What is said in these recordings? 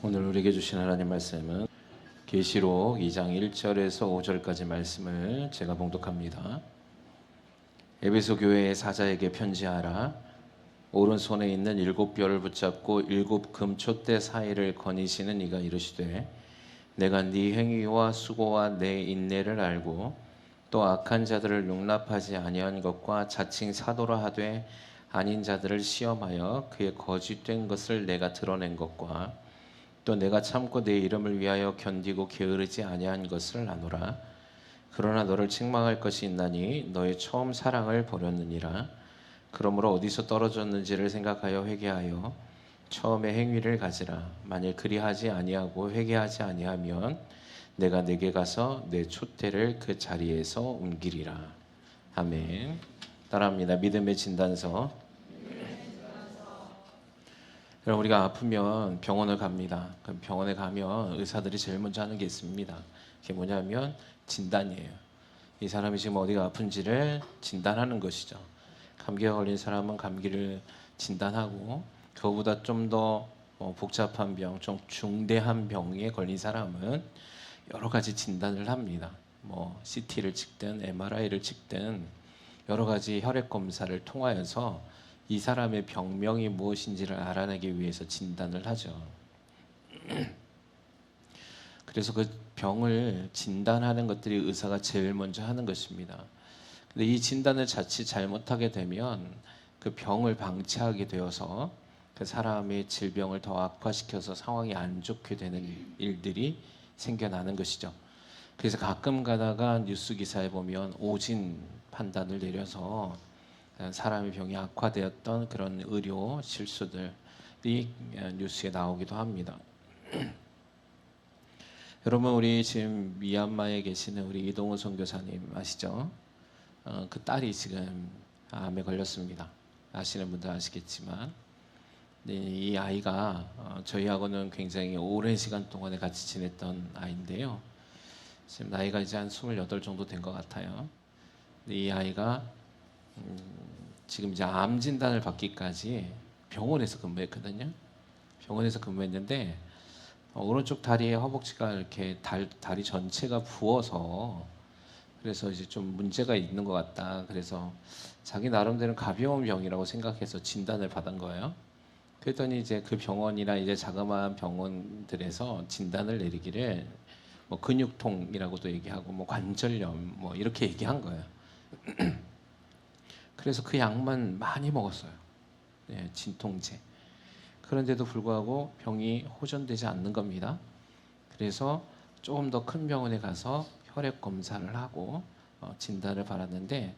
오늘 우리에게 주신 하나님 말씀은 계시록 2장 1절에서 5절까지 말씀을 제가 봉독합니다. 에베소 교회의 사자에게 편지하라. 오른손에 있는 7뼈를 붙잡고 7금촛대 사이를 거니시는 이가 이르시되 내가 네 행위와 수고와 내 인내를 알고 또 악한 자들을 용납하지 아니한 것과 자칭 사도라 하되 아닌 자들을 시험하여 그의 거짓된 것을 내가 드러낸 것과 또 내가 참고 내 이름을 위하여 견디고 게으르지 아니한 것을 아노라. 그러나 너를 책망할 것이 있나니 너의 처음 사랑을 버렸느니라. 그러므로 어디서 떨어졌는지를 생각하여 회개하여 처음의 행위를 가지라. 만일 그리하지 아니하고 회개하지 아니하면 내가 내게 가서 내 촛대를 그 자리에서 옮기리라. 아멘. 따라합니다. 믿음의 진단서. 여러분, 우리가 아프면 병원을 갑니다. 그럼 병원에 가면 의사들이 제일 먼저 하는 게 있습니다. 그게 뭐냐면 진단이에요. 이 사람이 지금 어디가 아픈지를 진단하는 것이죠. 감기에 걸린 사람은 감기를 진단하고, 그거보다 좀 더 복잡한 병, 좀 중대한 병에 걸린 사람은 여러 가지 진단을 합니다. CT를 찍든 MRI를 찍든 여러 가지 혈액 검사를 통하여서 이 사람의 병명이 무엇인지를 알아내기 위해서 진단을 하죠. 그래서 그 병을 진단하는 것들이 의사가 제일 먼저 하는 것입니다. 근데 이 진단을 자칫 잘못하게 되면 그 병을 방치하게 되어서 그 사람의 질병을 더 악화시켜서 상황이 안 좋게 되는 일들이 생겨나는 것이죠. 그래서 가끔 가다가 뉴스 기사에 보면 오진 판단을 내려서 사람의 병이 악화되었던 그런 의료 실수들이 뉴스에 나오기도 합니다. 여러분, 우리 지금 미얀마에 계시는 우리 이동훈 선교사님 아시죠? 그 딸이 지금 암에 걸렸습니다. 아시는 분들 아시겠지만, 이 아이가 저희하고는 굉장히 오랜 시간 동안에 같이 지냈던 아이인데요. 지금 나이가 이제 한 28 정도 된 것 같아요. 이 아이가 지금 이제 암 진단을 받기까지 병원에서 근무했거든요. 병원에서 근무했는데 오른쪽 다리에 허벅지가 이렇게 다리 전체가 부어서, 그래서 이제 좀 문제가 있는 것 같다. 그래서 자기 나름대로 가벼운 병이라고 생각해서 진단을 받은 거예요. 그랬더니 이제 그 병원이나 이제 자그마한 병원들에서 진단을 내리기를 근육통이라고도 얘기하고 관절염 이렇게 얘기한 거예요. 그래서 그 약만 많이 먹었어요. 진통제. 그런데도 불구하고 병이 호전되지 않는 겁니다. 그래서 조금 더 큰 병원에 가서 혈액 검사를 하고 진단을 받았는데,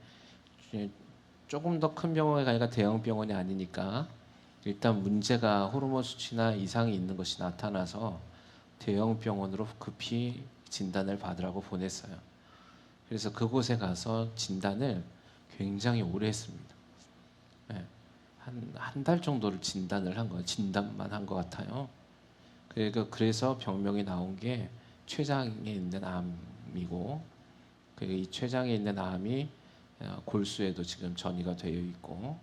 조금 더 큰 병원에 가니까 대형 병원이 아니니까 일단 문제가 호르몬 수치나 이상이 있는 것이 나타나서 대형 병원으로 급히 진단을 받으라고 보냈어요. 그래서 그곳에 가서 진단을 굉장히 오래 했습니다. 한 달 정도를 진단을 한 거예요. 진단만 한 것 같아요. 그래서 병명이 나온 게 췌장에 있는 암이고, 이 췌장에 있는 암이 골수에도 지금 전이가 되어 있고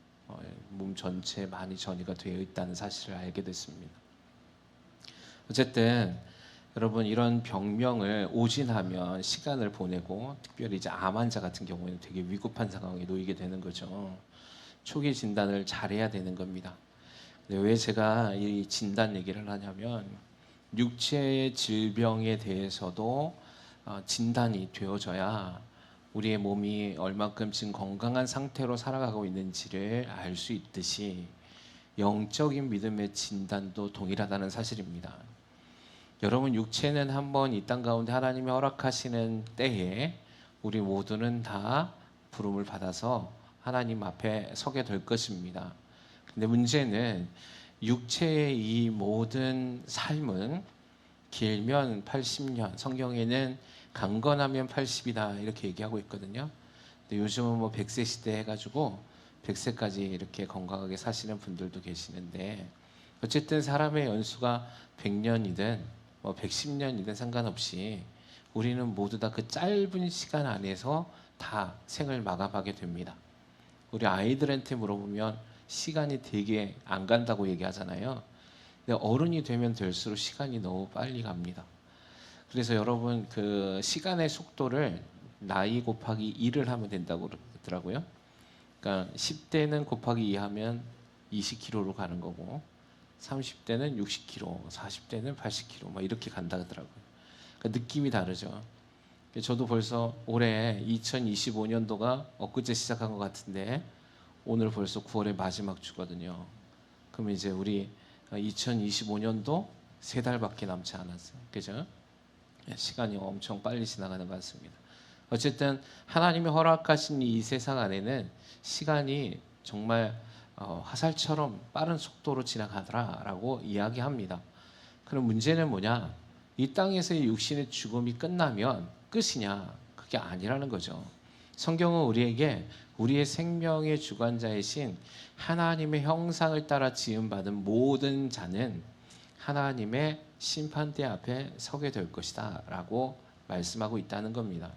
몸 전체에 많이 전이가 되어 있다는 사실을 알게 됐습니다. 어쨌든 여러분, 이런 병명을 오진하면 시간을 보내고, 특별히 이제 암 환자 같은 경우에는 되게 위급한 상황에 놓이게 되는 거죠. 초기 진단을 잘해야 되는 겁니다. 근데 왜 제가 이 진단 얘기를 하냐면, 육체의 질병에 대해서도 진단이 되어져야 우리의 몸이 얼만큼 지금 건강한 상태로 살아가고 있는지를 알 수 있듯이 영적인 믿음의 진단도 동일하다는 사실입니다. 여러분, 육체는 한번 이 땅 가운데 하나님이 허락하시는 때에 우리 모두는 다 부름을 받아서 하나님 앞에 서게 될 것입니다. 근데 문제는 육체의 이 모든 삶은 길면 80년, 성경에는 강건하면 80이다 이렇게 얘기하고 있거든요. 근데 요즘은 100세 시대 해가지고 100세까지 이렇게 건강하게 사시는 분들도 계시는데, 어쨌든 사람의 연수가 100년이든 110년이든 상관없이 우리는 모두 다 그 짧은 시간 안에서 다 생을 마감하게 됩니다. 우리 아이들한테 물어보면 시간이 되게 안 간다고 얘기하잖아요. 근데 어른이 되면 될수록 시간이 너무 빨리 갑니다. 그래서 여러분 그 시간의 속도를 나이 곱하기 2를 하면 된다고 그러더라고요. 그러니까 10대는 곱하기 2 하면 20km로 가는 거고 30대는 60km, 40대는 80km 막 이렇게 간다 그러더라고요. 그러니까 느낌이 다르죠. 저도 벌써 올해 2025년도가 엊그제 시작한 것 같은데 오늘 벌써 9월의 마지막 주거든요. 그럼 이제 우리 2025년도 3달밖에 남지 않았어요. 그죠? 시간이 엄청 빨리 지나가는 것 같습니다. 어쨌든 하나님이 허락하신 이 세상 안에는 시간이 정말 화살처럼 빠른 속도로 지나가더라라고 이야기합니다. 그럼 문제는 뭐냐? 이 땅에서의 육신의 죽음이 끝나면 끝이냐? 그게 아니라는 거죠. 성경은 우리에게 우리의 생명의 주관자이신 하나님의 형상을 따라 지음받은 모든 자는 하나님의 심판대 앞에 서게 될 것이다 라고 말씀하고 있다는 겁니다.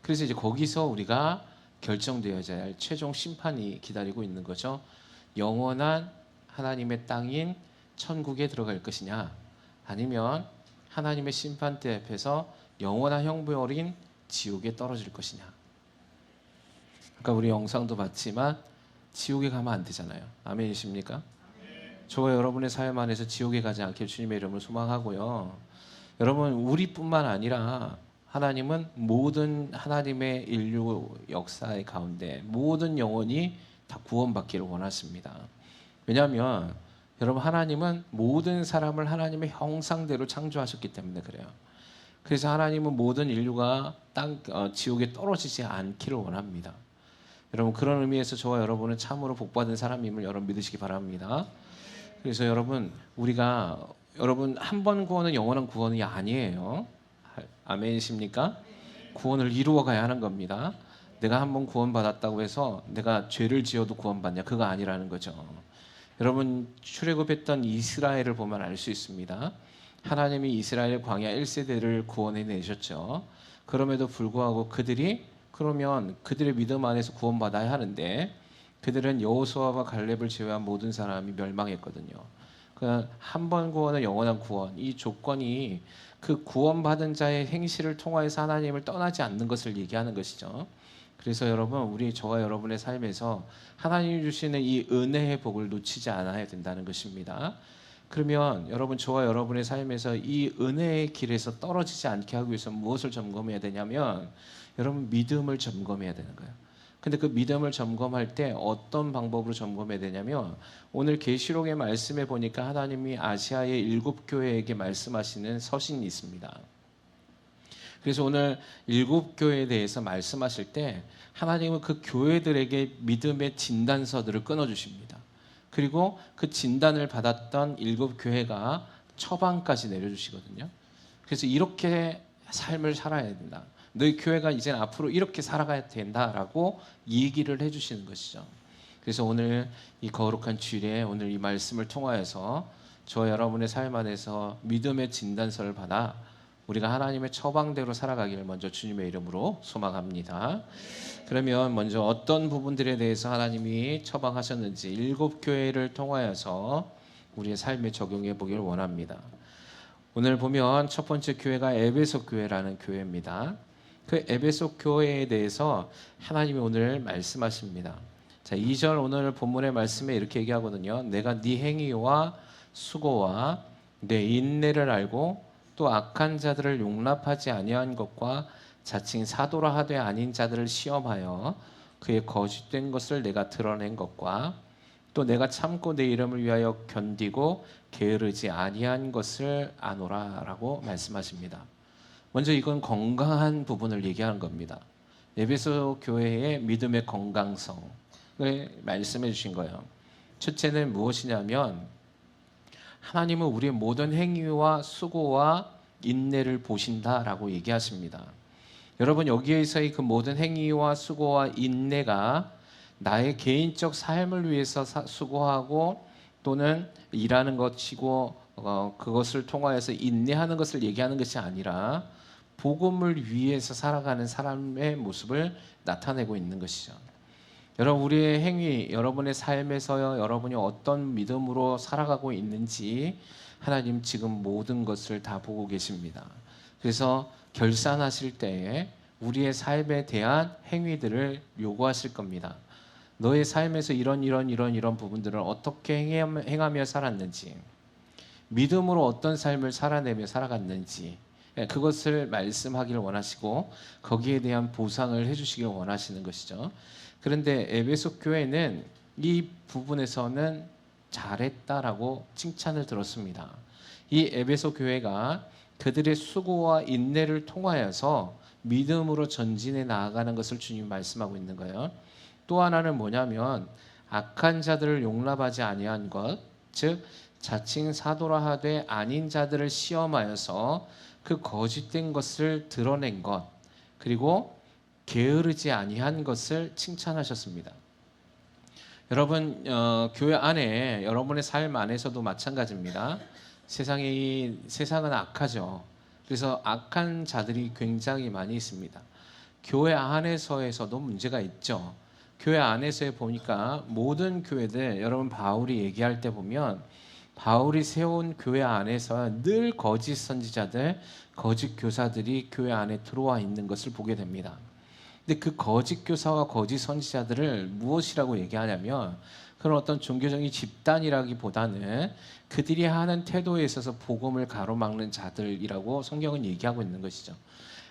그래서 이제 거기서 우리가 결정되어야 할 최종 심판이 기다리고 있는 거죠. 영원한 하나님의 땅인 천국에 들어갈 것이냐, 아니면 하나님의 심판대 앞에서 영원한 형벌인 지옥에 떨어질 것이냐. 아까 우리 영상도 봤지만 지옥에 가면 안 되잖아요. 아멘이십니까? 저와 여러분의 삶 안에서 지옥에 가지 않게 주님의 이름을 소망하고요. 여러분 우리뿐만 아니라 하나님은 모든 하나님의 인류 역사의 가운데 모든 영혼이 다 구원받기를 원하십니다. 왜냐하면 여러분 하나님은 모든 사람을 하나님의 형상대로 창조하셨기 때문에 그래요. 그래서 하나님은 모든 인류가 지옥에 떨어지지 않기를 원합니다. 여러분 그런 의미에서 저와 여러분은 참으로 복받은 사람임을 여러분 믿으시기 바랍니다. 그래서 여러분 우리가 여러분 한 번 구원은 영원한 구원이 아니에요. 아멘이십니까? 구원을 이루어 가야 하는 겁니다. 내가 한 번 구원받았다고 해서 내가 죄를 지어도 구원받냐? 그거 아니라는 거죠. 여러분 출애굽했던 이스라엘을 보면 알 수 있습니다. 하나님이 이스라엘 광야 1세대를 구원해 내셨죠. 그럼에도 불구하고 그러면 그들의 믿음 안에서 구원받아야 하는데 그들은 여호수아와 갈렙을 제외한 모든 사람이 멸망했거든요. 한 번 구원은 영원한 구원, 이 조건이 그 구원받은 자의 행실을 통하여서 하나님을 떠나지 않는 것을 얘기하는 것이죠. 그래서 여러분 저와 여러분의 삶에서 하나님이 주시는 이 은혜의 복을 놓치지 않아야 된다는 것입니다. 그러면 여러분 저와 여러분의 삶에서 이 은혜의 길에서 떨어지지 않게 하기 위해서 무엇을 점검해야 되냐면 여러분 믿음을 점검해야 되는 거예요. 근데 그 믿음을 점검할 때 어떤 방법으로 점검해야 되냐면 오늘 계시록의 말씀에 보니까 하나님이 아시아의 7교회에게 말씀하시는 서신이 있습니다. 그래서 오늘 7교회에 대해서 말씀하실 때 하나님은 그 교회들에게 믿음의 진단서들을 끊어주십니다. 그리고 그 진단을 받았던 7교회가 처방까지 내려주시거든요. 그래서 이렇게 삶을 살아야 된다. 너희 교회가 이제 앞으로 이렇게 살아가야 된다라고 얘기를 해주시는 것이죠. 그래서 오늘 이 거룩한 주일에 오늘 이 말씀을 통하여서 저와 여러분의 삶 안에서 믿음의 진단서를 받아 우리가 하나님의 처방대로 살아가기를 먼저 주님의 이름으로 소망합니다. 그러면 먼저 어떤 부분들에 대해서 하나님이 처방하셨는지 7교회를 통하여서 우리의 삶에 적용해 보기를 원합니다. 오늘 보면 첫 번째 교회가 에베소 교회라는 교회입니다. 그 에베소 교회에 대해서 하나님이 오늘 말씀하십니다. 자, 2절 오늘 본문의 말씀에 이렇게 얘기하거든요. 내가 네 행위와 수고와 내 인내를 알고 또 악한 자들을 용납하지 아니한 것과 자칭 사도라 하되 아닌 자들을 시험하여 그의 거짓된 것을 내가 드러낸 것과 또 내가 참고 내 이름을 위하여 견디고 게으르지 아니한 것을 아노라라고 말씀하십니다. 먼저 이건 건강한 부분을 얘기하는 겁니다. 에베소 교회의 믿음의 건강성을 말씀해 주신 거예요. 첫째는 무엇이냐면 하나님은 우리의 모든 행위와 수고와 인내를 보신다라고 얘기하십니다. 여러분 여기에서의 그 모든 행위와 수고와 인내가 나의 개인적 삶을 위해서 수고하고 또는 일하는 것이고 그것을 통하여서 인내하는 것을 얘기하는 것이 아니라 복음을 위해서 살아가는 사람의 모습을 나타내고 있는 것이죠. 여러분, 우리의 행위, 여러분의 삶에서 여러분이 어떤 믿음으로 살아가고 있는지 하나님 지금 모든 것을 다 보고 계십니다. 그래서 결산하실 때에 우리의 삶에 대한 행위들을 요구하실 겁니다. 너의 삶에서 이런 부분들을 어떻게 행하며 살았는지, 믿음으로 어떤 삶을 살아내며 살아갔는지, 그것을 말씀하기를 원하시고 거기에 대한 보상을 해주시길 원하시는 것이죠. 그런데 에베소 교회는 이 부분에서는 잘했다라고 칭찬을 들었습니다. 이 에베소 교회가 그들의 수고와 인내를 통하여서 믿음으로 전진해 나아가는 것을 주님 말씀하고 있는 거예요. 또 하나는 뭐냐면 악한 자들을 용납하지 아니한 것, 즉 자칭 사도라 하되 아닌 자들을 시험하여서 그 거짓된 것을 드러낸 것, 그리고 게으르지 아니한 것을 칭찬하셨습니다. 여러분, 교회 안에 여러분의 삶 안에서도 마찬가지입니다. 세상은 악하죠. 그래서 악한 자들이 굉장히 많이 있습니다. 교회 안에서에서도 문제가 있죠. 교회 안에서 보니까 모든 교회들, 여러분 바울이 얘기할 때 보면 바울이 세운 교회 안에서 늘 거짓 선지자들, 거짓 교사들이 교회 안에 들어와 있는 것을 보게 됩니다. 근데 그 거짓 교사와 거짓 선지자들을 무엇이라고 얘기하냐면 그런 어떤 종교적인 집단이라기보다는 그들이 하는 태도에 있어서 복음을 가로막는 자들이라고 성경은 얘기하고 있는 것이죠.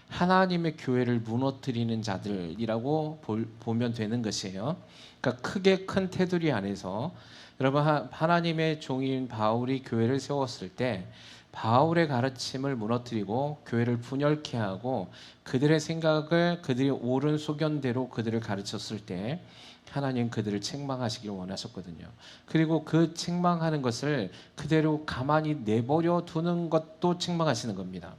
하나님의 교회를 무너뜨리는 자들이라고 보면 되는 것이에요. 그러니까 크게 큰 테두리 안에서 여러분, 하나님의 종인 바울이 교회를 세웠을 때 바울의 가르침을 무너뜨리고 교회를 분열케 하고 그들의 생각을 그들이 옳은 소견대로 그들을 가르쳤을 때 하나님 그들을 책망하시길 원하셨거든요. 그리고 그 책망하는 것을 그대로 가만히 내버려 두는 것도 책망하시는 겁니다.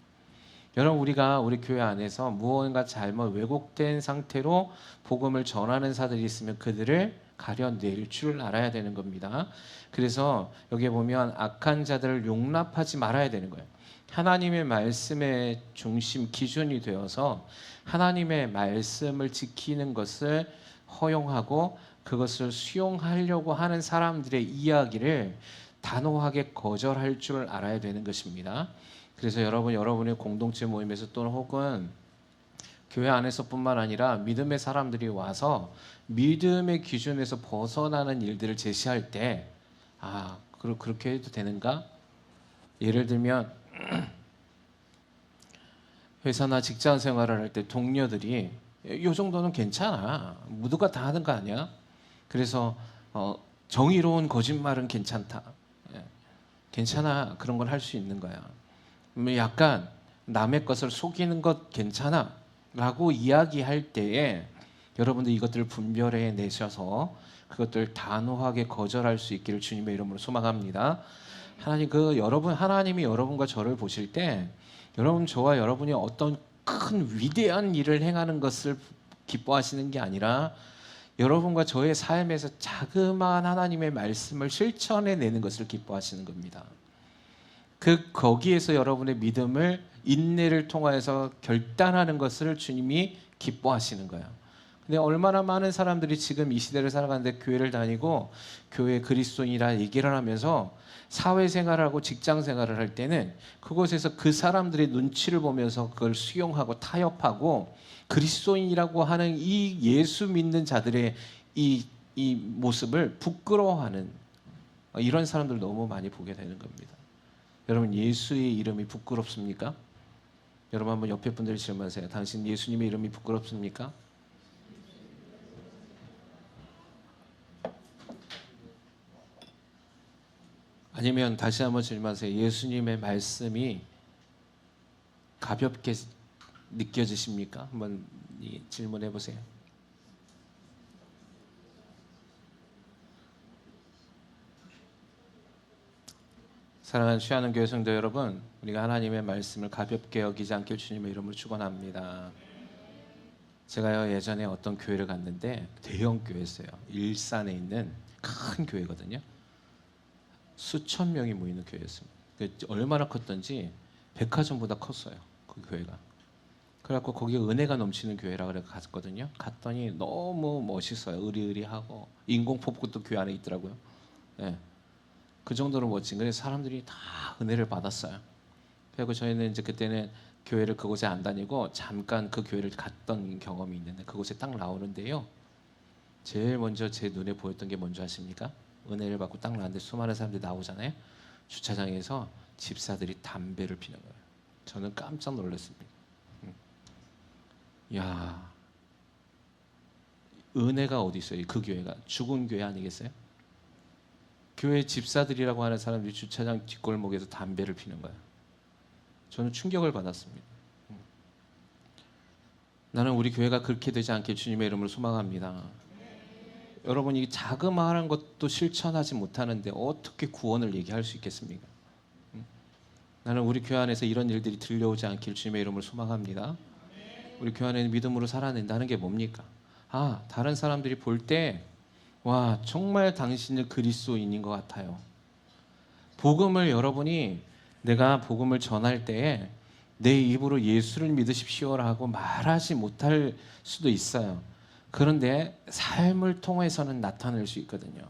여러분, 우리가 우리 교회 안에서 무언가 잘못 왜곡된 상태로 복음을 전하는 사들이 있으면 그들을 가려낼 줄 알아야 되는 겁니다. 그래서 여기에 보면 악한 자들을 용납하지 말아야 되는 거예요. 하나님의 말씀의 중심 기준이 되어서 하나님의 말씀을 지키는 것을 허용하고 그것을 수용하려고 하는 사람들의 이야기를 단호하게 거절할 줄 알아야 되는 것입니다. 그래서 여러분의 공동체 모임에서 또는 혹은 교회 안에서뿐만 아니라 믿음의 사람들이 와서 믿음의 기준에서 벗어나는 일들을 제시할 때 그렇게 해도 되는가? 예를 들면 회사나 직장 생활을 할 때 동료들이 이 정도는 괜찮아. 모두가 다 하는 거 아니야? 그래서 정의로운 거짓말은 괜찮다. 괜찮아. 그런 걸 할 수 있는 거야. 약간 남의 것을 속이는 것 괜찮아 라고 이야기할 때에 여러분들 이것들을 분별해 내셔서 그것들 단호하게 거절할 수 있기를 주님의 이름으로 소망합니다. 하나님이 여러분과 저를 보실 때 여러분, 저와 여러분이 어떤 큰 위대한 일을 행하는 것을 기뻐하시는 게 아니라 여러분과 저의 삶에서 자그마한 하나님의 말씀을 실천해 내는 것을 기뻐하시는 겁니다. 거기에서 여러분의 믿음을 인내를 통하여서 결단하는 것을 주님이 기뻐하시는 거예요. 근데 얼마나 많은 사람들이 지금 이 시대를 살아가는데 교회를 다니고 교회 그리스도인이라 얘기를 하면서 사회생활을 하고 직장생활을 할 때는 그곳에서 그 사람들의 눈치를 보면서 그걸 수용하고 타협하고 그리스도인이라고 하는 이 예수 믿는 자들의 이 모습을 부끄러워하는 이런 사람들 너무 많이 보게 되는 겁니다. 여러분, 예수의 이름이 부끄럽습니까? 여러분 한번 옆에 분들 질문하세요. 당신 예수님의 이름이 부끄럽습니까? 아니면 다시 한번 질문하세요. 예수님의 말씀이 가볍게 느껴지십니까? 한번 질문해 보세요. 사랑하는 취하는 교회 성도 여러분, 우리가 하나님의 말씀을 가볍게 여기지 않길 주님의 이름으로 축원합니다. 제가요 예전에 어떤 교회를 갔는데 대형 교회였어요. 일산에 있는 큰 교회거든요. 수천 명이 모이는 교회였습니다. 얼마나 컸던지 백화점보다 컸어요. 그 교회가. 그래갖고 거기에 은혜가 넘치는 교회라 그래 갔거든요. 갔더니 너무 멋있어요. 의리의리하고 인공폭포도 교회 안에 있더라고요. 예, 그 정도로 멋진. 그래서 사람들이 다 은혜를 받았어요. 그리고 저희는 이제 그때는 교회를 그곳에 안 다니고 잠깐 그 교회를 갔던 경험이 있는데 그곳에 딱 나오는데요. 제일 먼저 제 눈에 보였던 게 뭔지 아십니까? 은혜를 받고 딱 나왔는데 수많은 사람들이 나오잖아요. 주차장에서 집사들이 담배를 피는 거예요. 저는 깜짝 놀랐습니다. 야, 은혜가 어디 있어요? 그 교회가 죽은 교회 아니겠어요? 교회 집사들이라고 하는 사람들이 주차장 뒷골목에서 담배를 피는 거예요. 저는 충격을 받았습니다. 나는 우리 교회가 그렇게 되지 않게 주님의 이름으로 소망합니다. 여러분이 자그마한 것도 실천하지 못하는데 어떻게 구원을 얘기할 수 있겠습니까? 나는 우리 교회 안에서 이런 일들이 들려오지 않길 주님의 이름으로 소망합니다. 우리 교회 안에는 믿음으로 살아낸다는 게 뭡니까? 아, 다른 사람들이 볼 때 와, 정말 당신은 그리스도인인 것 같아요. 복음을 여러분이 내가 복음을 전할 때에 내 입으로 예수를 믿으십시오라고 말하지 못할 수도 있어요. 그런데 삶을 통해서는 나타낼 수 있거든요.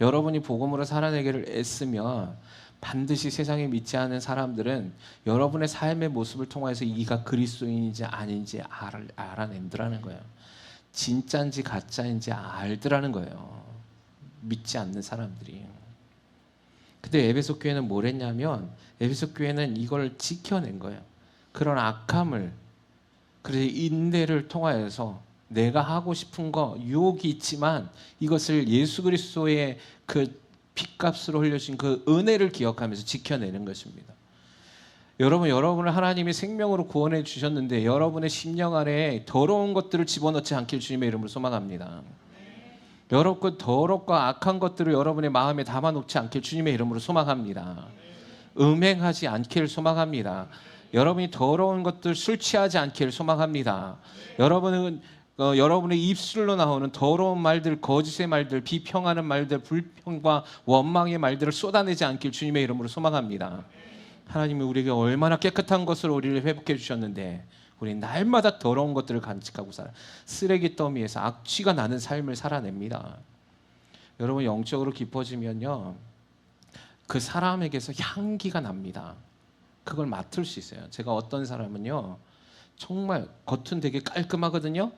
여러분이 복음으로 살아내기를 애쓰면 반드시 세상에 믿지 않은 사람들은 여러분의 삶의 모습을 통해서 이가 그리스도인인지 아닌지 알아낸다는 거예요. 진짜인지 가짜인지 알더라는 거예요. 믿지 않는 사람들이. 근데 에베소 교회는 뭘 했냐면 에베소 교회는 이걸 지켜낸 거예요. 그런 악함을, 그래서 인내를 통하여서 내가 하고 싶은 거 유혹이 있지만 이것을 예수 그리스도의 그 핏값으로 흘려진 그 은혜를 기억하면서 지켜내는 것입니다. 여러분을 하나님이 생명으로 구원해 주셨는데 여러분의 심령 안에 더러운 것들을 집어넣지 않길 주님의 이름으로 소망합니다. 여러분 더럽고 악한 것들을 여러분의 마음에 담아놓지 않길 주님의 이름으로 소망합니다. 음행하지 않길 소망합니다. 여러분이 더러운 것들 술 취하지 않길 소망합니다. 여러분의 입술로 나오는 더러운 말들, 거짓의 말들, 비평하는 말들, 불평과 원망의 말들을 쏟아내지 않길 주님의 이름으로 소망합니다. 하나님이 우리에게 얼마나 깨끗한 것으로 우리를 회복해 주셨는데 우리는 날마다 더러운 것들을 간직하고 살아 쓰레기 더미에서 악취가 나는 삶을 살아냅니다. 여러분 영적으로 깊어지면요 그 사람에게서 향기가 납니다. 그걸 맡을 수 있어요. 제가 어떤 사람은요 정말 겉은 되게 깔끔하거든요.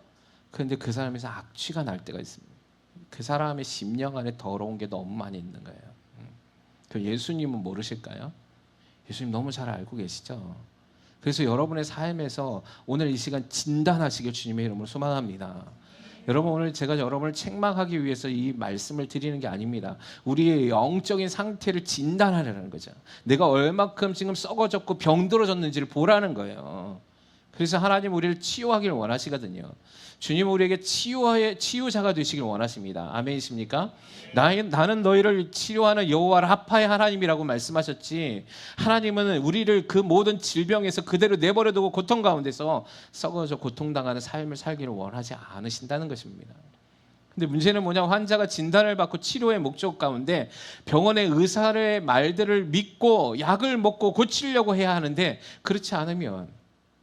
그런데 그 사람에서 악취가 날 때가 있습니다. 그 사람의 심령 안에 더러운 게 너무 많이 있는 거예요. 그 예수님은 모르실까요? 예수님 너무 잘 알고 계시죠? 그래서 여러분의 삶에서 오늘 이 시간 진단하시길 주님의 이름으로 소망합니다. 여러분 오늘 제가 여러분을 책망하기 위해서 이 말씀을 드리는 게 아닙니다. 우리의 영적인 상태를 진단하려는 거죠. 내가 얼마큼 지금 썩어졌고 병들어졌는지를 보라는 거예요. 그래서 하나님 우리를 치유하기를 원하시거든요. 주님 우리에게 치유자가 되시길 원하십니다. 아멘이십니까? 나는 너희를 치료하는 여호와 라파의 하나님이라고 말씀하셨지 하나님은 우리를 그 모든 질병에서 그대로 내버려두고 고통 가운데서 썩어져 고통당하는 삶을 살기를 원하지 않으신다는 것입니다. 근데 문제는 뭐냐, 환자가 진단을 받고 치료의 목적 가운데 병원의 의사의 말들을 믿고 약을 먹고 고치려고 해야 하는데 그렇지 않으면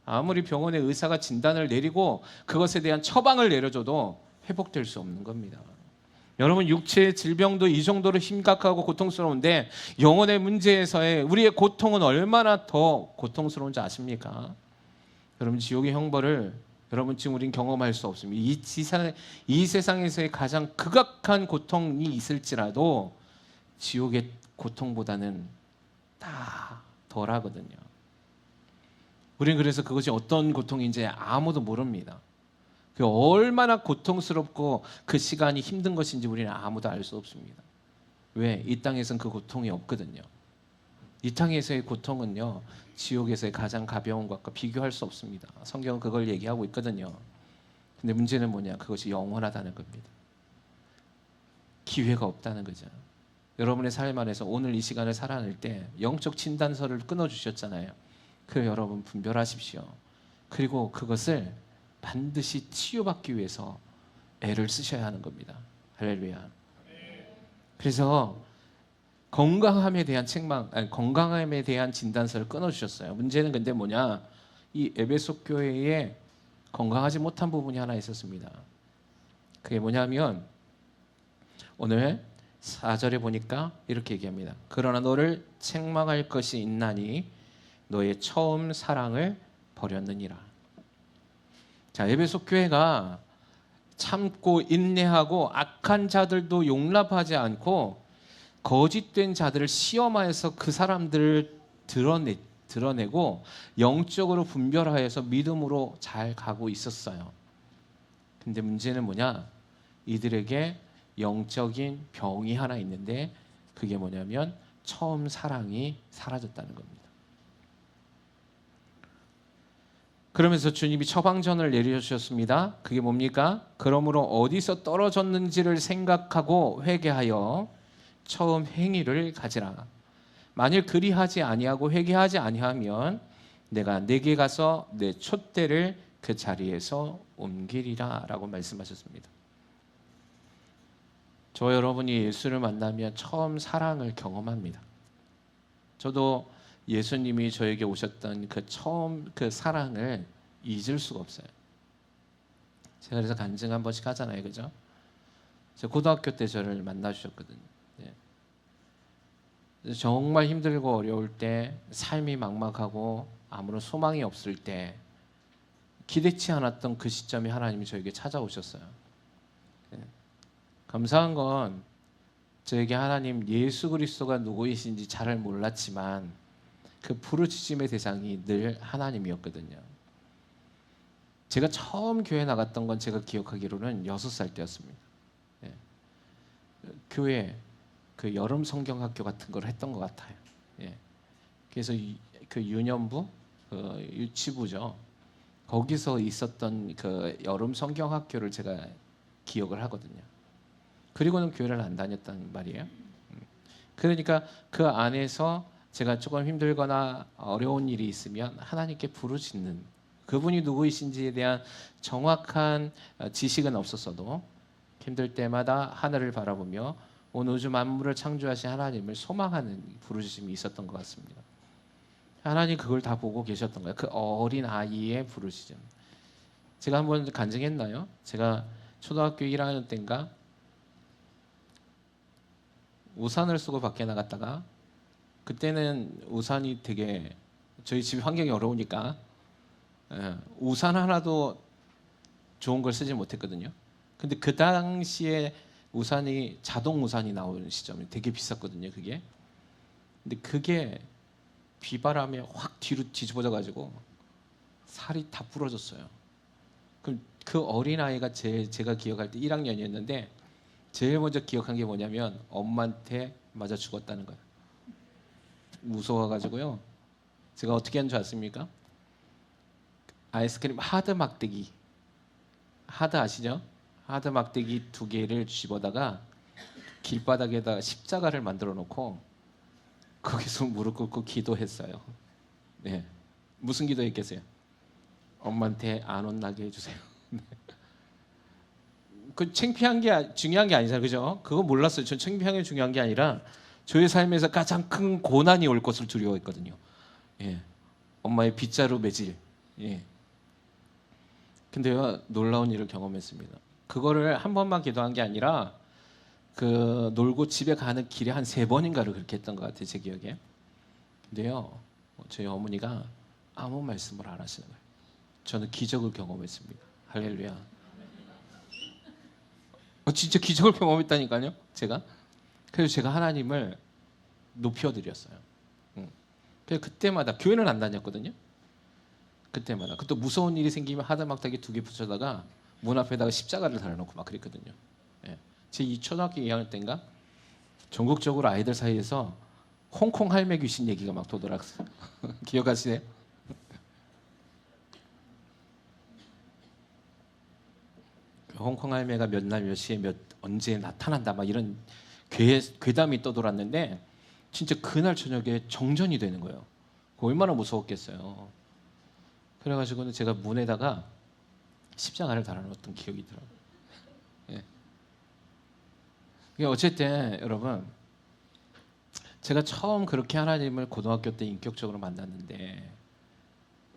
아무리 병원의 의사가 진단을 내리고 그것에 대한 처방을 내려줘도 회복될 수 없는 겁니다. 여러분 육체의 질병도 이 정도로 심각하고 고통스러운데 영혼의 문제에서의 우리의 고통은 얼마나 더 고통스러운지 아십니까? 여러분 지옥의 형벌을 여러분 지금 우린 경험할 수 없습니다. 이 세상에서의 가장 극악한 고통이 있을지라도 지옥의 고통보다는 다 덜하거든요. 우리는 그래서 그것이 어떤 고통인지 아무도 모릅니다. 그 얼마나 고통스럽고 그 시간이 힘든 것인지 우리는 아무도 알 수 없습니다. 왜? 이 땅에서는 그 고통이 없거든요. 이 땅에서의 고통은요 지옥에서의 가장 가벼운 것과 비교할 수 없습니다. 성경은 그걸 얘기하고 있거든요. 근데 문제는 뭐냐? 그것이 영원하다는 겁니다. 기회가 없다는 거죠. 여러분의 삶 안에서 오늘 이 시간을 살아낼 때 영적 진단서를 끊어주셨잖아요. 그래 여러분 분별하십시오. 그리고 그것을 반드시 치유받기 위해서 애를 쓰셔야 하는 겁니다. 할렐루야. 그래서 건강함에 대한 건강함에 대한 진단서를 끊어주셨어요. 문제는 근데 뭐냐? 이 에베소 교회에 건강하지 못한 부분이 하나 있었습니다. 그게 뭐냐면 오늘 4절에 보니까 이렇게 얘기합니다. 그러나 너를 책망할 것이 있나니 너의 처음 사랑을 버렸느니라. 자, 에베소 교회가 참고 인내하고 악한 자들도 용납하지 않고 거짓된 자들을 시험하여서 그 사람들을 드러내고 영적으로 분별하여서 믿음으로 잘 가고 있었어요. 근데 문제는 뭐냐? 이들에게 영적인 병이 하나 있는데 그게 뭐냐면 처음 사랑이 사라졌다는 겁니다. 그러면서 주님이 처방전을 내려주셨습니다. 그게 뭡니까? 그러므로 어디서 떨어졌는지를 생각하고 회개하여 처음 행위를 가지라. 만일 그리하지 아니하고 회개하지 아니하면 내가 내게 가서 내 촛대를 그 자리에서 옮기리라 라고 말씀하셨습니다. 저 여러분이 예수를 만나면 처음 사랑을 경험합니다. 저도 예수님이 저에게 오셨던 그 처음 그 사랑을 잊을 수가 없어요. 제가 그래서 간증 한 번씩 하잖아요, 그죠? 제가 고등학교 때 저를 만나 주셨거든요. 네. 정말 힘들고 어려울 때, 삶이 막막하고 아무런 소망이 없을 때, 기대치 않았던 그 시점에 하나님이 저에게 찾아오셨어요. 네. 감사한 건 저에게 하나님 예수 그리스도가 누구이신지 잘 몰랐지만 그 부르짖음의 대상이 늘 하나님이었거든요. 제가 처음 교회 나갔던 건 제가 기억하기로는 6살 때였습니다. 예. 교회 그 여름 성경학교 같은 걸 했던 것 같아요. 예. 그래서 그 유년부, 그 유치부죠. 거기서 있었던 그 여름 성경학교를 제가 기억을 하거든요. 그리고는 교회를 안 다녔단 말이에요. 그러니까 그 안에서 제가 조금 힘들거나 어려운 일이 있으면 하나님께 부르짖는, 그분이 누구이신지에 대한 정확한 지식은 없었어도 힘들 때마다 하늘을 바라보며 온 우주 만물을 창조하신 하나님을 소망하는 부르짖음이 있었던 것 같습니다. 하나님 그걸 다 보고 계셨던 거예요. 그 어린 아이의 부르짖음. 제가 한번 간증했나요? 제가 초등학교 1학년 때인가 우산을 쓰고 밖에 나갔다가, 그때는 우산이 되게 저희 집 환경이 어려우니까 우산 하나도 좋은 걸 쓰지 못했거든요. 근데 그 당시에 우산이 자동 우산이 나오는 시점이 되게 비쌌거든요. 그게. 근데 그게 비바람에 확 뒤로 뒤집어져 가지고 살이 다 부러졌어요. 그럼 그 어린 아이가 제가 기억할 때 1학년이었는데 제일 먼저 기억한 게 뭐냐면 엄마한테 맞아 죽었다는 거예요. 무서워가지고요. 제가 어떻게 한 줄 아십니까? 아이스크림 하드 막대기, 하드 아시죠? 하드 막대기 2개를 집어다가 길바닥에다 십자가를 만들어 놓고 거기서 무릎 꿇고 기도했어요. 네. 무슨 기도했겠어요? 엄마한테 안 혼나게 해주세요. 그 창피한 게 중요한 게 아니잖아요, 그죠? 그거 몰랐어요. 전 창피한 게 중요한 게 아니라 저의 삶에서 가장 큰 고난이 올 것을 두려워했거든요. 예. 엄마의 빗자루 매질. 예. 근데요, 놀라운 일을 경험했습니다. 그거를 한 번만 기도한 게 아니라 그 놀고 집에 가는 길에 한 3번인가를 그렇게 했던 것 같아요, 제 기억에. 근데요, 저희 어머니가 아무 말씀을 안 하시는 거예요. 저는 기적을 경험했습니다. 할렐루야. 진짜 기적을 경험했다니까요, 제가. 그래서 제가 하나님을 높여드렸어요. 그래서 그때마다 교회는 안 다녔거든요. 그때마다. 또 무서운 일이 생기면 하드막대기 2개 붙여다가 문 앞에다가 십자가를 달아놓고 막 그랬거든요. 예. 제 초등학교 2학년 때인가 전국적으로 아이들 사이에서 홍콩 할매 귀신 얘기가 막 도드락어요. 기억하시나요? 홍콩 할매가 몇 날 몇 시에 언제 나타난다 막 이런 괴담이 떠돌았는데 진짜 그날 저녁에 정전이 되는 거예요. 얼마나 무서웠겠어요. 그래가지고는 제가 문에다가 십자가를 달아놓았던 기억이 들어요. 예. 어쨌든 여러분, 제가 처음 그렇게 하나님을 고등학교 때 인격적으로 만났는데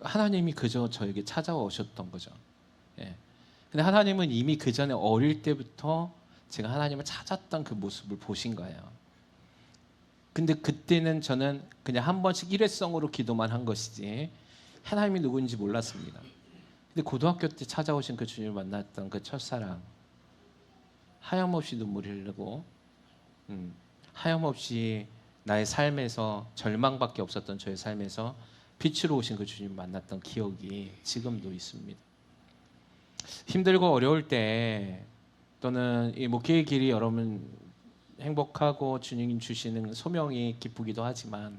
하나님이 그저 저에게 찾아오셨던 거죠. 예. 근데 하나님은 이미 그 전에 어릴 때부터 제가 하나님을 찾았던 그 모습을 보신 거예요. 근데 그때는 저는 그냥 한 번씩 일회성으로 기도만 한 것이지 하나님이 누구인지 몰랐습니다. 근데 고등학교 때 찾아오신 그 주님을 만났던 그 첫사랑, 하염없이 눈물이 흐르고 하염없이 나의 삶에서 절망밖에 없었던 저의 삶에서 빛으로 오신 그 주님 만났던 기억이 지금도 있습니다. 힘들고 어려울 때 또는 이 목회의 길이 여러분 행복하고 주님 주시는 소명이 기쁘기도 하지만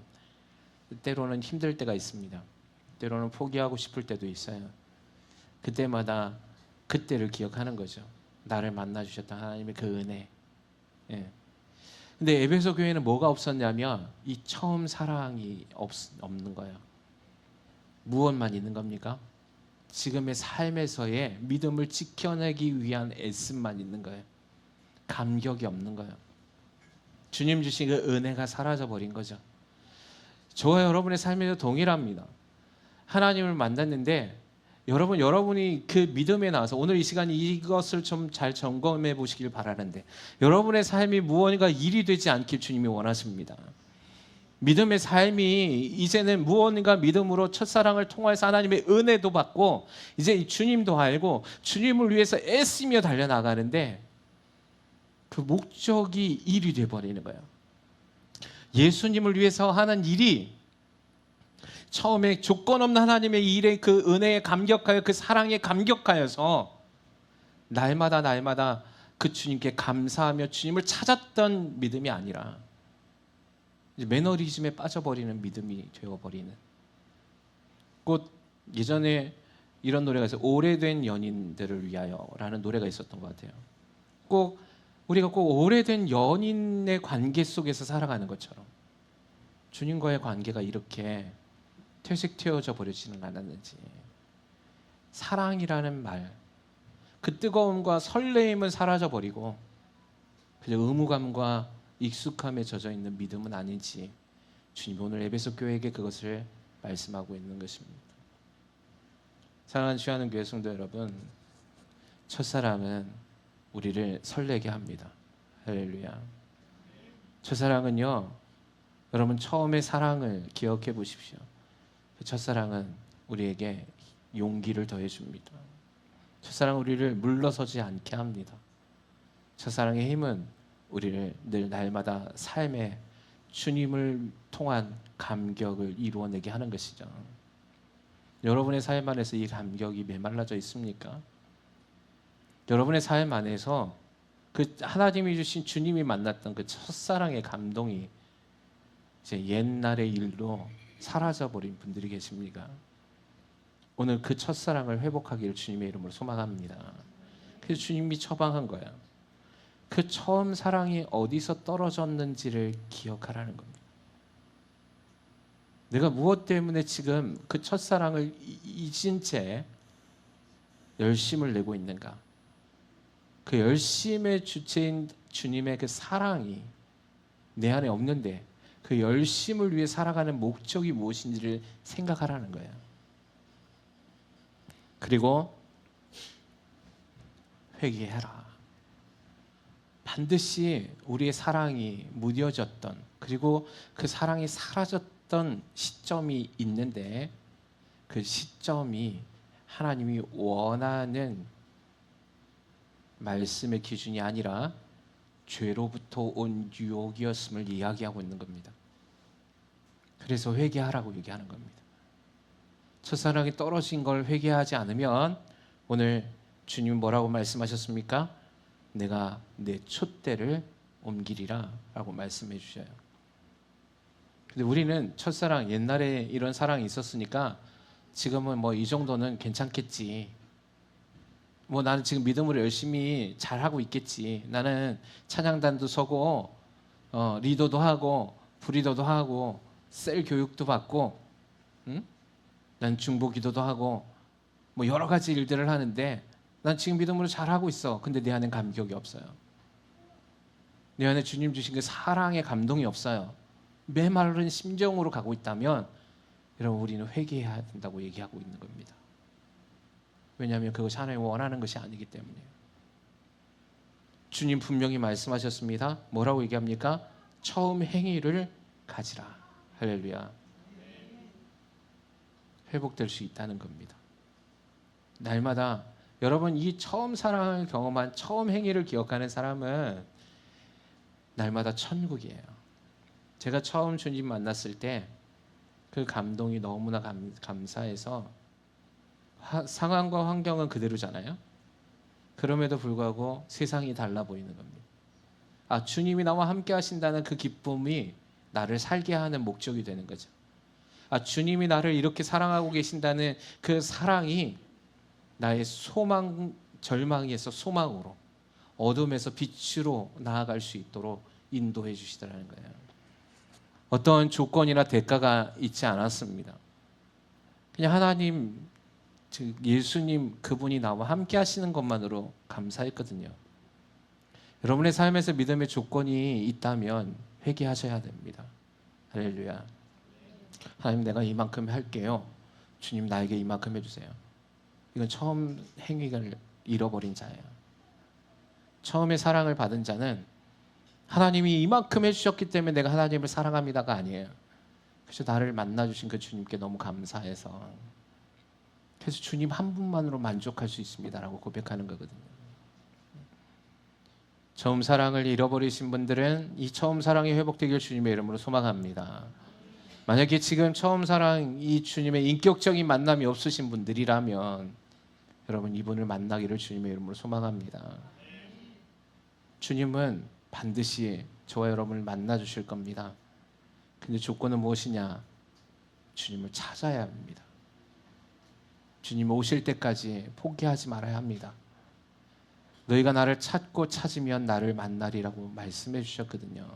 때로는 힘들 때가 있습니다. 때로는 포기하고 싶을 때도 있어요. 그때마다 그때를 기억하는 거죠. 나를 만나 주셨던 하나님의 그 은혜. 예. 근데 에베소 교회는 뭐가 없었냐면 이 처음 사랑이 없는 거예요. 무엇만 있는 겁니까? 지금의 삶에서의 믿음을 지켜내기 위한 애씀만 있는 거예요. 감격이 없는 거예요. 주님 주신 그 은혜가 사라져 버린 거죠. 저와 여러분의 삶에도 동일합니다. 하나님을 만났는데 여러분이 그 믿음에 나와서 오늘 이 시간 이것을 좀 잘 점검해 보시길 바라는데 여러분의 삶이 무언가 일이 되지 않길 주님이 원하십니다. 믿음의 삶이 이제는 무언가 믿음으로 첫사랑을 통해서 하나님의 은혜도 받고 이제 주님도 알고 주님을 위해서 애쓰며 달려나가는데 그 목적이 일이 되어버리는 거예요. 예수님을 위해서 하는 일이 처음에 조건 없는 하나님의 일에 그 은혜에 감격하여 그 사랑에 감격하여서 날마다 그 주님께 감사하며 주님을 찾았던 믿음이 아니라 이제 매너리즘에 빠져버리는 믿음이 되어버리는. 곧 예전에 이런 노래가 있어요. 오래된 연인들을 위하여라는 노래가 있었던 것 같아요. 우리가 꼭 오래된 연인의 관계 속에서 살아가는 것처럼 주님과의 관계가 이렇게 퇴색되어져 버리지는 않았는지, 사랑이라는 말, 그 뜨거움과 설레임은 사라져 버리고 그저 의무감과 익숙함에 젖어 있는 믿음은 아닌지 주님 오늘 에베소 교회에게 그것을 말씀하고 있는 것입니다. 사랑하는 주하는 교회 성도 여러분, 첫사랑은 우리를 설레게 합니다. 할렐루야. 첫사랑은요, 여러분 처음의 사랑을 기억해 보십시오. 그 첫사랑은 우리에게 용기를 더해 줍니다. 첫사랑은 우리를 물러서지 않게 합니다. 첫사랑의 힘은 우리를 늘 날마다 삶에 주님을 통한 감격을 이루어내게 하는 것이죠. 여러분의 삶 안에서 이 감격이 메말라져 있습니까? 여러분의 삶 안에서 그 하나님이 주신 주님이 만났던 그 첫사랑의 감동이 이제 옛날의 일로 사라져버린 분들이 계십니까? 오늘 그 첫사랑을 회복하기를 주님의 이름으로 소망합니다. 그래서 주님이 처방한 거야. 그 처음 사랑이 어디서 떨어졌는지를 기억하라는 겁니다. 내가 무엇 때문에 지금 그 첫사랑을 잊은 채 열심을 내고 있는가? 그 열심의 주체인 주님의 그 사랑이 내 안에 없는데 그 열심을 위해 살아가는 목적이 무엇인지를 생각하라는 거예요. 그리고 회개해라. 반드시 우리의 사랑이 무뎌졌던 그리고 그 사랑이 사라졌던 시점이 있는데 그 시점이 하나님이 원하는 말씀의 기준이 아니라 죄로부터 온 유혹이었음을 이야기하고 있는 겁니다. 그래서 회개하라고 얘기하는 겁니다. 첫사랑이 떨어진 걸 회개하지 않으면 오늘 주님 뭐라고 말씀하셨습니까? 내가 내 촛대를 옮기리라 라고 말씀해 주셔요. 근데 우리는 첫사랑, 옛날에 이런 사랑이 있었으니까 지금은 뭐 이 정도는 괜찮겠지, 뭐 나는 지금 믿음으로 열심히 잘하고 있겠지, 나는 찬양단도 서고 리더도 하고 브리더도 하고 셀 교육도 받고 난 중보 기도도 하고 뭐 여러 가지 일들을 하는데 난 지금 믿음으로 잘하고 있어. 근데 내 안엔 감격이 없어요. 내 안에 주님 주신 그 사랑의 감동이 없어요. 메마른 심정으로 가고 있다면 여러분, 우리는 회개해야 된다고 얘기하고 있는 겁니다. 왜냐하면 그것이 하나님이 원하는 것이 아니기 때문이에요. 주님 분명히 말씀하셨습니다. 뭐라고 얘기합니까? 처음 행위를 가지라. 할렐루야. 회복될 수 있다는 겁니다. 날마다 여러분, 이 처음 사랑을 경험한 처음 행위를 기억하는 사람은 날마다 천국이에요. 제가 처음 주님 만났을 때 그 감동이 너무나 감사해서, 상황과 환경은 그대로잖아요. 그럼에도 불구하고 세상이 달라 보이는 겁니다. 주님이 나와 함께 하신다는 그 기쁨이 나를 살게 하는 목적이 되는 거죠. 주님이 나를 이렇게 사랑하고 계신다는 그 사랑이 나의 소망, 절망에서 소망으로, 어둠에서 빛으로 나아갈 수 있도록 인도해 주시더라는 거예요. 어떤 조건이나 대가가 있지 않았습니다. 그냥 하나님, 즉 예수님, 그분이 나와 함께 하시는 것만으로 감사했거든요. 여러분의 삶에서 믿음의 조건이 있다면 회개하셔야 됩니다. 할렐루야. 하나님, 내가 이만큼 할게요. 주님, 나에게 이만큼 해주세요. 이건 처음 행위를 잃어버린 자예요. 처음에 사랑을 받은 자는 하나님이 이만큼 해주셨기 때문에 내가 하나님을 사랑합니다가 아니에요. 그래서 나를 만나주신 그 주님께 너무 감사해서, 그래서 주님 한 분만으로 만족할 수 있습니다라고 고백하는 거거든요. 처음 사랑을 잃어버리신 분들은 이 처음 사랑이 회복되길 주님의 이름으로 소망합니다. 만약에 지금 처음 사랑, 이 주님의 인격적인 만남이 없으신 분들이라면 여러분, 이분을 만나기를 주님의 이름으로 소망합니다. 주님은 반드시 저와 여러분을 만나 주실 겁니다. 근데 조건은 무엇이냐? 주님을 찾아야 합니다. 주님 오실 때까지 포기하지 말아야 합니다. 너희가 나를 찾고 찾으면 나를 만나리라고 말씀해 주셨거든요.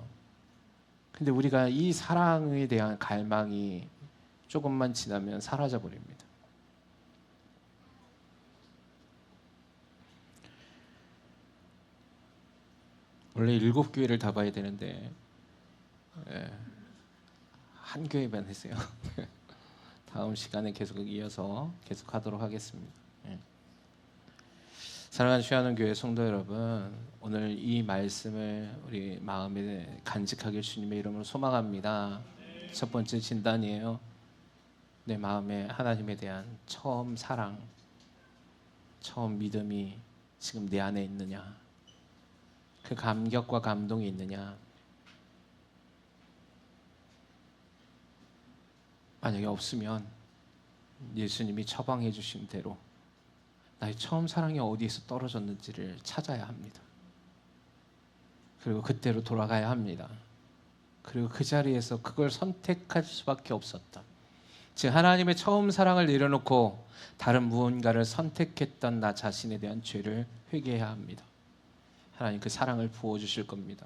근데 우리가 이 사랑에 대한 갈망이 조금만 지나면 사라져 버립니다. 원래 7교회를 다 봐야 되는데 한 교회만 했어요. 다음 시간에 계속 이어서 계속 하도록 하겠습니다. 사랑하는 주하는 교회 성도 여러분, 오늘 이 말씀을 우리 마음에 간직하길 주님의 이름으로 소망합니다. 첫 번째 진단이에요. 내 마음에 하나님에 대한 처음 사랑, 처음 믿음이 지금 내 안에 있느냐? 그 감격과 감동이 있느냐? 만약에 없으면 예수님이 처방해 주신 대로 나의 처음 사랑이 어디에서 떨어졌는지를 찾아야 합니다. 그리고 그때로 돌아가야 합니다. 그리고 그 자리에서 그걸 선택할 수밖에 없었다. 즉 하나님의 처음 사랑을 내려놓고 다른 무언가를 선택했던 나 자신에 대한 죄를 회개해야 합니다. 하나님 그 사랑을 부어주실 겁니다.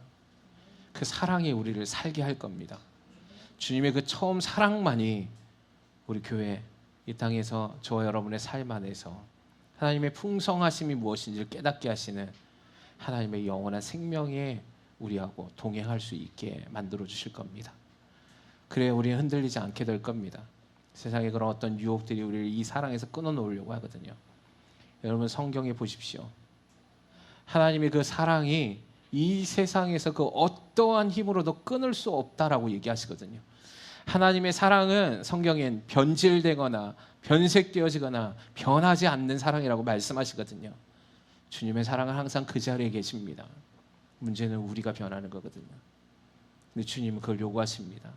그 사랑이 우리를 살게 할 겁니다. 주님의 그 처음 사랑만이 우리 교회 이 땅에서 저와 여러분의 삶 안에서 하나님의 풍성하심이 무엇인지를 깨닫게 하시는 하나님의 영원한 생명에 우리하고 동행할 수 있게 만들어 주실 겁니다. 그래야 우리는 흔들리지 않게 될 겁니다. 세상에 그런 어떤 유혹들이 우리를 이 사랑에서 끊어놓으려고 하거든요. 여러분 성경에 보십시오. 하나님의 그 사랑이 이 세상에서 그 어떠한 힘으로도 끊을 수 없다라고 얘기하시거든요. 하나님의 사랑은 성경엔 변질되거나 변색되어지거나 변하지 않는 사랑이라고 말씀하시거든요. 주님의 사랑은 항상 그 자리에 계십니다. 문제는 우리가 변하는 거거든요. 근데 주님은 그걸 요구하십니다.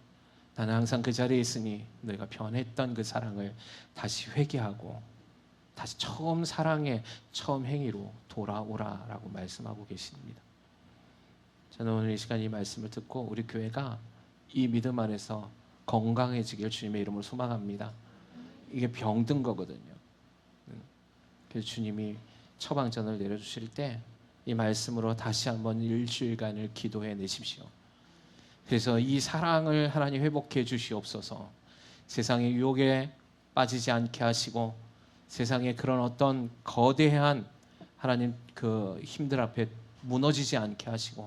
나는 항상 그 자리에 있으니 너희가 변했던 그 사랑을 다시 회개하고 다시 처음 사랑의 처음 행위로 돌아오라라고 말씀하고 계십니다. 저는 오늘 이 시간 이 말씀을 듣고 우리 교회가 이 믿음 안에서 건강해지길 주님의 이름으로 소망합니다. 이게 병든 거거든요. 그래서 주님이 처방전을 내려주실 때 이 말씀으로 다시 한번 일주일간을 기도해 내십시오. 그래서 이 사랑을 하나님 회복해 주시옵소서. 세상의 유혹에 빠지지 않게 하시고 세상의 그런 어떤 거대한 하나님 그 힘들 앞에 무너지지 않게 하시고